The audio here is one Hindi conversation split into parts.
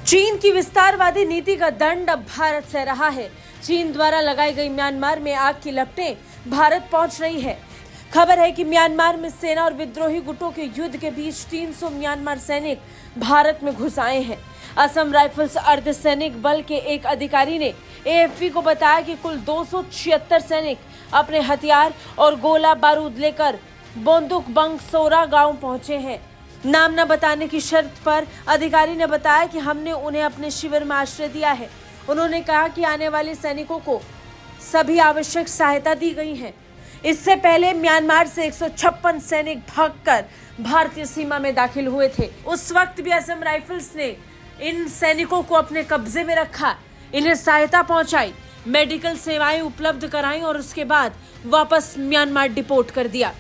चीन की विस्तारवादी नीति का दंड अब भारत सह रहा है। चीन द्वारा लगाई गई म्यांमार में आग की लपटें भारत पहुंच रही है। खबर है कि म्यांमार में सेना और विद्रोही गुटों के युद्ध के बीच 300 म्यांमार सैनिक भारत में घुस आए हैं। असम राइफल्स अर्धसैनिक बल के एक अधिकारी ने एएफपी को बताया कि कुल 276 सैनिक अपने हथियार और गोला बारूद लेकर बोंदुक बंगसोरा गांव पहुंचे हैं। नाम न बताने की शर्त पर अधिकारी ने बताया कि हमने उन्हें अपने शिविर में आश्रय दिया है। उन्होंने कहा कि आने वाले सैनिकों को सभी आवश्यक सहायता दी गई है। इससे पहले म्यांमार से 156 सैनिक भागकर भारतीय सीमा में दाखिल हुए थे। उस वक्त भी असम राइफल्स ने इन सैनिकों को अपने कब्जे में रखा, इन्हें सहायता पहुंचाई, मेडिकल सेवाएं उपलब्ध कराई और उसके बाद वापस म्यांमार डिपोर्ट कर दिया।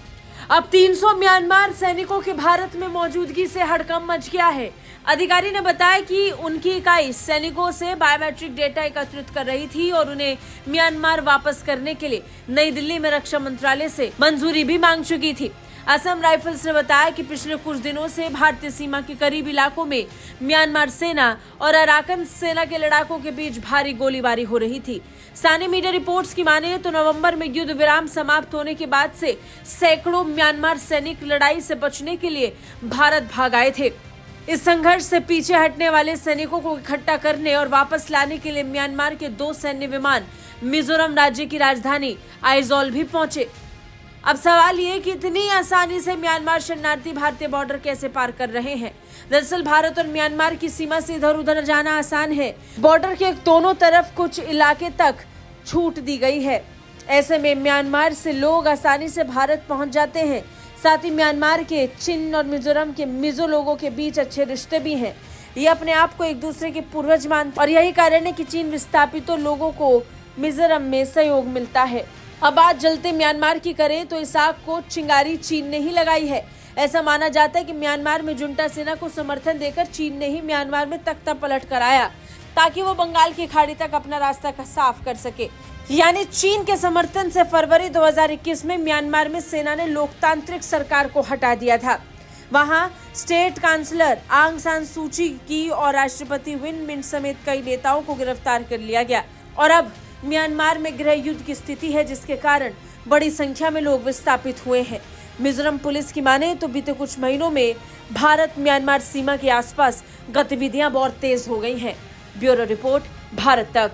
अब 300 म्यांमार सैनिकों के भारत में मौजूदगी से हड़कंप मच गया है। अधिकारी ने बताया कि उनकी इकाई सैनिकों से बायोमेट्रिक डेटा एकत्रित कर रही थी और उन्हें म्यांमार वापस करने के लिए नई दिल्ली में रक्षा मंत्रालय से मंजूरी भी मांग चुकी थी। असम राइफल्स ने बताया कि पिछले कुछ दिनों से भारतीय सीमा के करीब इलाकों में म्यांमार सेना और अराकन सेना के लड़ाकों के बीच भारी गोलीबारी हो रही थी। स्थानीय मीडिया रिपोर्ट्स की माने तो नवंबर में युद्ध विराम समाप्त होने के बाद से सैकड़ों म्यांमार सैनिक लड़ाई से बचने के लिए भारत भाग आए थे। इस संघर्ष से पीछे हटने वाले सैनिकों को इकट्ठा करने और वापस लाने के लिए म्यांमार के 2 सैन्य विमान मिजोरम राज्य की राजधानी आइजोल भी पहुंचे। अब सवाल ये कि इतनी आसानी से म्यांमार शरणार्थी भारतीय बॉर्डर कैसे पार कर रहे हैं। दरअसल भारत और म्यांमार की सीमा से इधर उधर जाना आसान है। बॉर्डर के दोनों तरफ कुछ इलाके तक छूट दी गई है। ऐसे में म्यांमार से लोग आसानी से भारत पहुंच जाते हैं। साथ ही म्यांमार के चिन और मिजोरम के मिजो लोगों के बीच अच्छे रिश्ते भी हैं। ये अपने आप को एक दूसरे के पूर्वज मानते और यही कारण है कि चीन विस्थापितों लोगों को मिजोरम में सहयोग मिलता है। अब बात जलते म्यांमार की करें तो इस आग को चिंगारी चीन ने ही लगाई है। ऐसा माना जाता है कि म्यांमार में जुंटा सेना को समर्थन देकर चीन ने ही म्यांमार में तख्ता पलट कराया ताकि वो बंगाल की खाड़ी तक अपना रास्ता साफ कर सके। यानी चीन के समर्थन से फरवरी 2021 में म्यांमार में सेना ने लोकतांत्रिक सरकार को हटा दिया था। वहां स्टेट काउंसलर आंग सान सूची की और राष्ट्रपति विन मिंट समेत कई नेताओं को गिरफ्तार कर लिया गया और अब म्यांमार में गृह युद्ध की स्थिति है, जिसके कारण बड़ी संख्या में लोग विस्थापित हुए हैं। मिजोरम पुलिस की माने तो बीते कुछ महीनों में भारत म्यांमार सीमा के आसपास गतिविधियां बहुत तेज हो गई हैं। ब्यूरो रिपोर्ट, भारत तक।